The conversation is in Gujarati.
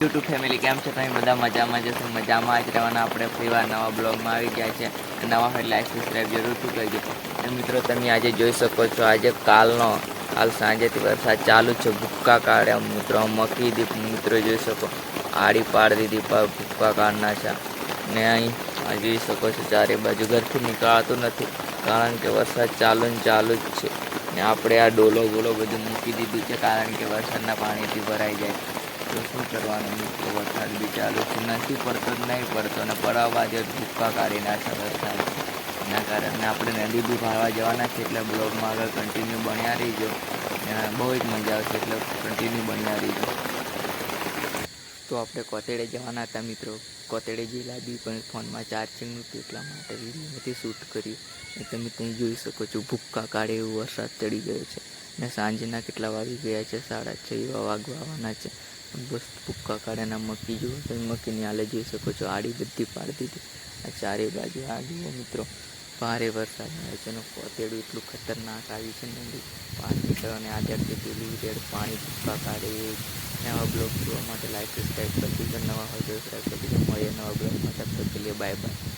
યુટ્યુબ ફેમિલી કેમ છો? તમે બધા મજામાં જશો? મજામાં જ રહેવાના. આપણે ફરીવાર નવા બ્લોગમાં આવી ગયા છે. નવા હોય લાઈક સબસ્ક્રાઈબ જરૂરથી કરજો. અને મિત્રો તમે આજે જોઈ શકો છો, આજે કાલ સાંજેથી વરસાદ ચાલુ છે. ભૂક્કા કાઢ્યા મિત્રો, મકી દીપ મિત્રો જોઈ શકો, આડી પાડી દીધી પર ભૂક્કા કાઢના છે. ને અહીં જોઈ શકો છો, ચારે બાજુ ઘરથી નીકળાતું નથી, કારણ કે વરસાદ ચાલુ જ છે. ને આપણે આ ડોલો બોલો બધું મૂકી દીધું છે, કારણ કે વરસાદના પાણીથી ભરાઈ જાય. તો શું કરવાનું મિત્રો, વરસાદ બી ચાલુ છે, નથી પડતો જ નહીં પડતો, અને પડવા બાદ ભૂક્કા કાઢી નાખે વરસાદ. એના કારણે આપણે નદી બી ભાળવા જવાના છે, એટલે બ્લોગમાં આગળ કન્ટિન્યુ બન્યા રહીજો. બહુ જ મજા આવશે, એટલે કન્ટિન્યુ બન્યા રહીજો. તો આપણે કોતેડે જવાના હતા મિત્રો. કોતેડે જેલા બી પણ ફોનમાં ચાર્જિંગ નહોતું, એટલા માટે વિડીયો નથી શૂટ કર્યું. એ તમે ત્યાં જોઈ શકો છો, ભૂક્કા કાઢે એવું વરસાદ ચડી ગયો છે. ને સાંજના કેટલા વાગી ગયા છે? 6:30 એવા વાગવાના છે. બસ ભૂક્કા કાઢ્યાના મકી જુઓ, તો મકીની હાલે જોઈ શકો છો, આડી બધી પાડી દીધી. આ ચારે બાજુ આ જુઓ મિત્રો, ભારે વરસાદ આવે છે. અને કોતેડું એટલું ખતરનાક આવ્યું છે ને, 5 મીટર અને આગળથી પેલું રેડ પાણી ભૂક્કા કાઢે. નવા બ્લોગ જોવા માટે લાઈક સબસ્ક્રાઈબ કરી દીધો. નવા હોય તો સબસ્ક્રાઈબ કરી દીધો. મળીએ નવા બ્લોગમાં. તબ તક કે લીએ બાય બાય.